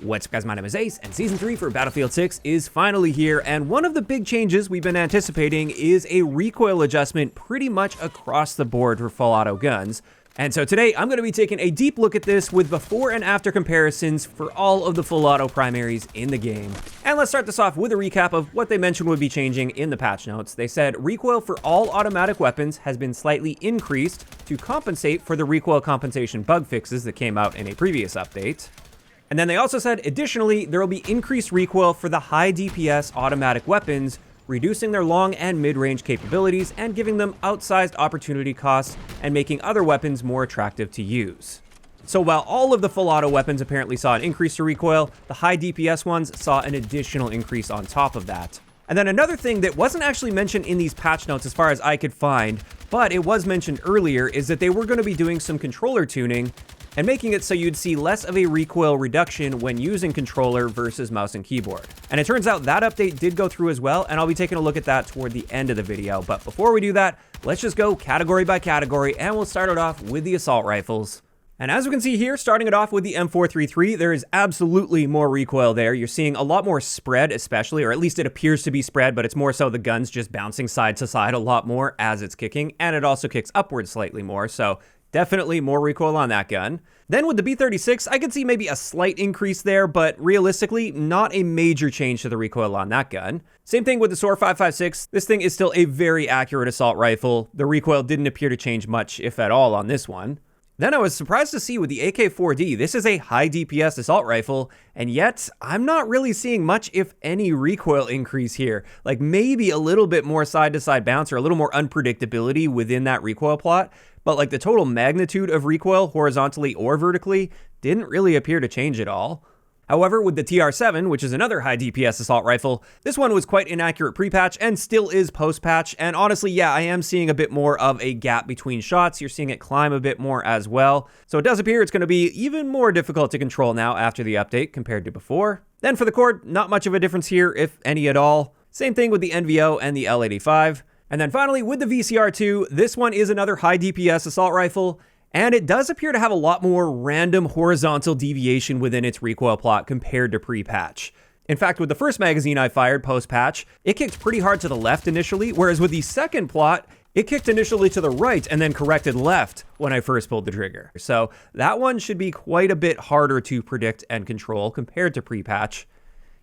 What's up guys, my name is Ace, and Season 3 for Battlefield 6 is finally here, and one of the big changes we've been anticipating is a recoil adjustment pretty much across the board for full auto guns. And so today I'm going to be taking a deep look at this with before and after comparisons for all of the full auto primaries in the game. And let's start this off with a recap of what they mentioned would be changing in the patch notes. They said recoil for all automatic weapons has been slightly increased to compensate for the recoil compensation bug fixes that came out in a previous update. And then they also said, additionally, there will be increased recoil for the high DPS automatic weapons, reducing their long and mid-range capabilities and giving them outsized opportunity costs and making other weapons more attractive to use. So while all of the full auto weapons apparently saw an increase to recoil, the high DPS ones saw an additional increase on top of that. And then another thing that wasn't actually mentioned in these patch notes as far as I could find, but it was mentioned earlier, is that they were going to be doing some controller tuning and making it so you'd see less of a recoil reduction when using controller versus mouse and keyboard. And it turns out that update did go through as well, and I'll be taking a look at that toward the end of the video. But before we do that, let's just go category by category, and we'll start it off with the assault rifles. And as we can see here, starting it off with the M433, there is absolutely more recoil there. You're seeing a lot more spread especially, or at least it appears to be spread, but it's more so the gun's just bouncing side to side a lot more as it's kicking, and it also kicks upwards slightly more, so definitely more recoil on that gun. Then with the B36, I could see maybe a slight increase there, but realistically, not a major change to the recoil on that gun. Same thing with the SOAR 5.56. This thing is still a very accurate assault rifle. The recoil didn't appear to change much, if at all, on this one. Then I was surprised to see with the AK-4D, this is a high DPS assault rifle, and yet I'm not really seeing much, if any, recoil increase here. Like maybe a little bit more side-to-side bounce or a little more unpredictability within that recoil plot, but like the total magnitude of recoil horizontally or vertically didn't really appear to change at all. However, with the TR7, which is another high DPS assault rifle, this one was quite inaccurate pre-patch and still is post-patch. And honestly, yeah, I am seeing a bit more of a gap between shots. You're seeing it climb a bit more as well. So it does appear it's going to be even more difficult to control now after the update compared to before. Then for the cord, not much of a difference here, if any at all. Same thing with the NVO and the L85. And then finally, with the VCR2, this one is another high DPS assault rifle, and it does appear to have a lot more random horizontal deviation within its recoil plot compared to pre-patch. In fact, with the first magazine I fired post-patch, it kicked pretty hard to the left initially, whereas with the second plot, it kicked initially to the right and then corrected left when I first pulled the trigger. So that one should be quite a bit harder to predict and control compared to pre-patch,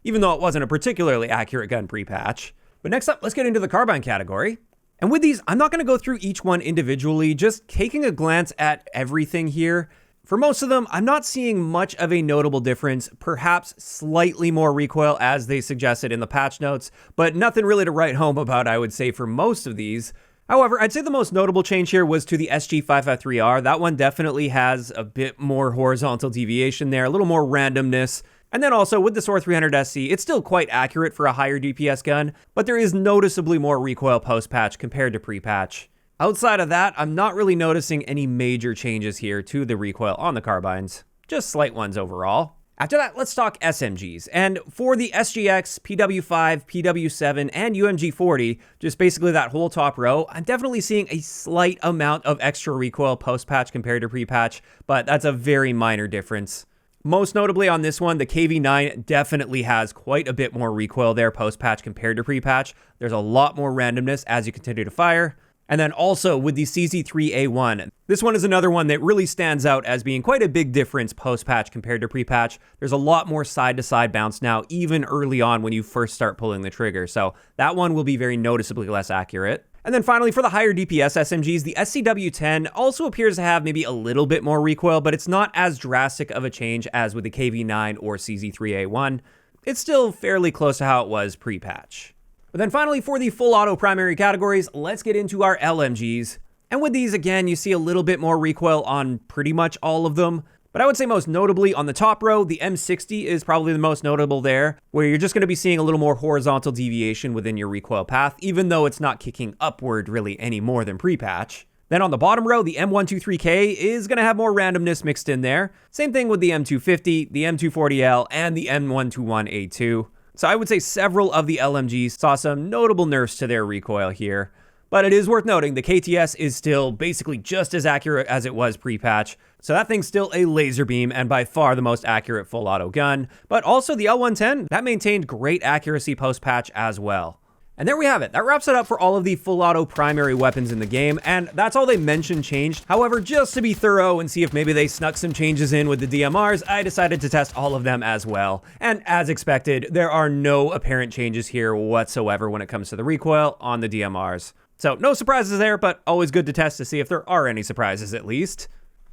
even though it wasn't a particularly accurate gun pre-patch. But next up, let's get into the carbine category. And with these, I'm not going to go through each one individually, just taking a glance at everything here. For most of them, I'm not seeing much of a notable difference, perhaps slightly more recoil as they suggested in the patch notes, but nothing really to write home about, I would say, for most of these. However, I'd say the most notable change here was to the SG 553R. That one definitely has a bit more horizontal deviation there, a little more randomness. And then also with the SOAR 300SC, it's still quite accurate for a higher DPS gun, but there is noticeably more recoil post-patch compared to pre-patch. Outside of that, I'm not really noticing any major changes here to the recoil on the carbines, just slight ones overall. After that, let's talk SMGs. And for the SGX, PW5, PW7, and UMG40, just basically that whole top row, I'm definitely seeing a slight amount of extra recoil post-patch compared to pre-patch, but that's a very minor difference. Most notably on this one, the KV9 definitely has quite a bit more recoil there post-patch compared to pre-patch. There's a lot more randomness as you continue to fire. And then also with the CZ3A1, this one is another one that really stands out as being quite a big difference post-patch compared to pre-patch. There's a lot more side-to-side bounce now, even early on when you first start pulling the trigger. So that one will be very noticeably less accurate. And then finally, for the higher DPS SMGs, the SCW-10 also appears to have maybe a little bit more recoil, but it's not as drastic of a change as with the KV9 or CZ3A1. It's still fairly close to how it was pre-patch. But then finally, for the full auto primary categories, let's get into our LMGs. And with these, again, you see a little bit more recoil on pretty much all of them. But I would say most notably on the top row, the M60 is probably the most notable there, where you're just going to be seeing a little more horizontal deviation within your recoil path, even though it's not kicking upward really any more than pre-patch. Then on the bottom row, the M123K is going to have more randomness mixed in there. Same thing with the M250, the M240L, and the M121A2. So I would say several of the LMGs saw some notable nerfs to their recoil here. But it is worth noting the KTS is still basically just as accurate as it was pre-patch, so that thing's still a laser beam and by far the most accurate full auto gun. But also the L110, that maintained great accuracy post-patch as well. And there we have it. That wraps it up for all of the full auto primary weapons in the game, and that's all they mentioned changed. However, just to be thorough and see if maybe they snuck some changes in with the DMRs, I decided to test all of them as well. And as expected, there are no apparent changes here whatsoever when it comes to the recoil on the DMRs. So no surprises there, but always good to test to see if there are any surprises at least.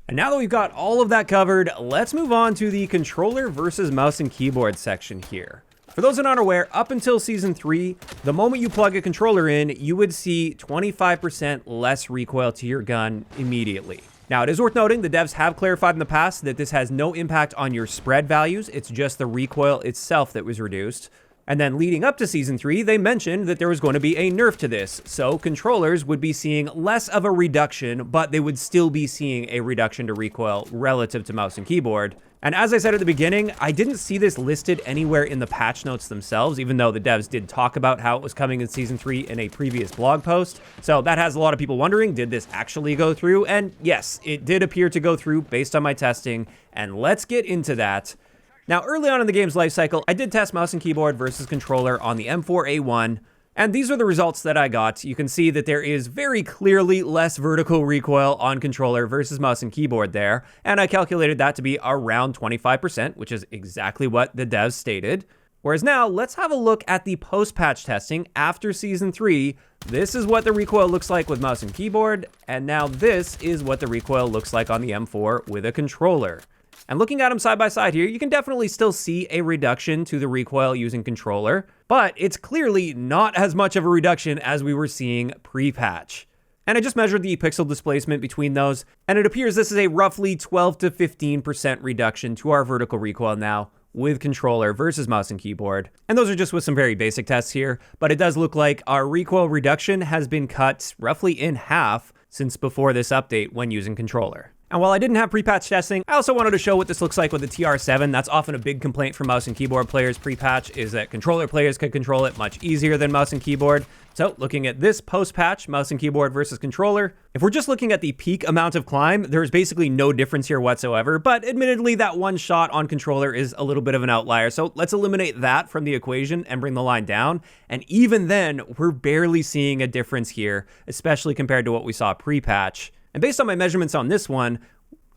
And now that we've got all of that covered, let's move on to the controller versus mouse and keyboard section here. For those that aren't aware, up until Season 3, the moment you plug a controller in, you would see 25% less recoil to your gun immediately. Now, it is worth noting, the devs have clarified in the past that this has no impact on your spread values, it's just the recoil itself that was reduced. And then leading up to Season 3, they mentioned that there was going to be a nerf to this, so controllers would be seeing less of a reduction, but they would still be seeing a reduction to recoil relative to mouse and keyboard. And as I said at the beginning, I didn't see this listed anywhere in the patch notes themselves, even though the devs did talk about how it was coming in Season 3 in a previous blog post. So that has a lot of people wondering, did this actually go through? And yes, it did appear to go through based on my testing, and let's get into that. Now, early on in the game's lifecycle, I did test mouse and keyboard versus controller on the M4A1, and these are the results that I got. You can see that there is very clearly less vertical recoil on controller versus mouse and keyboard there, and I calculated that to be around 25%, which is exactly what the devs stated. Whereas now, let's have a look at the post-patch testing after Season 3. This is what the recoil looks like with mouse and keyboard, and now this is what the recoil looks like on the M4 with a controller. And looking at them side by side here, you can definitely still see a reduction to the recoil using controller, but it's clearly not as much of a reduction as we were seeing pre-patch. And I just measured the pixel displacement between those, and it appears this is a roughly 12 to 15% reduction to our vertical recoil now with controller versus mouse and keyboard. And those are just with some very basic tests here, but it does look like our recoil reduction has been cut roughly in half since before this update when using controller. And while I didn't have pre-patch testing, I also wanted to show what this looks like with the TR7. That's often a big complaint from mouse and keyboard players pre-patch, is that controller players could control it much easier than mouse and keyboard. So looking at this post-patch, mouse and keyboard versus controller, if we're just looking at the peak amount of climb, there's basically no difference here whatsoever, but admittedly that one shot on controller is a little bit of an outlier. So let's eliminate that from the equation and bring the line down. And even then, we're barely seeing a difference here, especially compared to what we saw pre-patch. And based on my measurements on this one,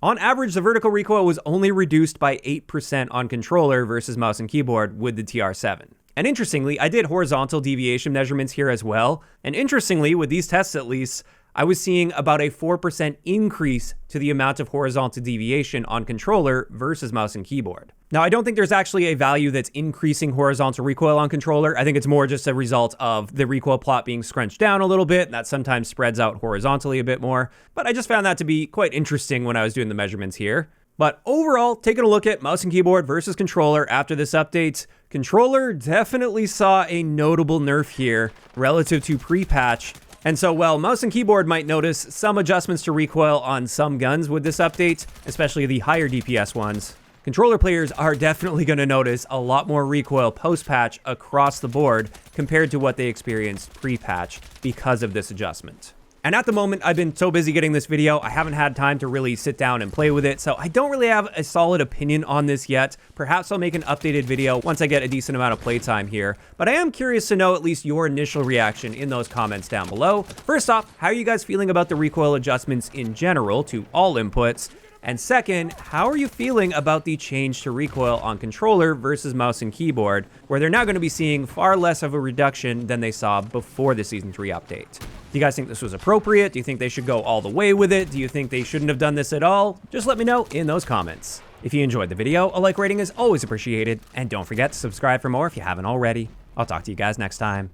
on average, the vertical recoil was only reduced by 8% on controller versus mouse and keyboard with the TR7. And interestingly, I did horizontal deviation measurements here as well. And interestingly, with these tests at least, I was seeing about a 4% increase to the amount of horizontal deviation on controller versus mouse and keyboard. Now, I don't think there's actually a value that's increasing horizontal recoil on controller. I think it's more just a result of the recoil plot being scrunched down a little bit, and that sometimes spreads out horizontally a bit more. But I just found that to be quite interesting when I was doing the measurements here. But overall, taking a look at mouse and keyboard versus controller after this update, controller definitely saw a notable nerf here relative to pre-patch. And so while mouse and keyboard might notice some adjustments to recoil on some guns with this update, especially the higher DPS ones, controller players are definitely going to notice a lot more recoil post-patch across the board compared to what they experienced pre-patch because of this adjustment. And at the moment, I've been so busy getting this video, I haven't had time to really sit down and play with it, so I don't really have a solid opinion on this yet. Perhaps I'll make an updated video once I get a decent amount of playtime here, but I am curious to know at least your initial reaction in those comments down below. First off, how are you guys feeling about the recoil adjustments in general to all inputs? And second, how are you feeling about the change to recoil on controller versus mouse and keyboard, where they're now going to be seeing far less of a reduction than they saw before the Season 3 update? Do you guys think this was appropriate? Do you think they should go all the way with it? Do you think they shouldn't have done this at all? Just let me know in those comments. If you enjoyed the video, a like rating is always appreciated, and don't forget to subscribe for more if you haven't already. I'll talk to you guys next time.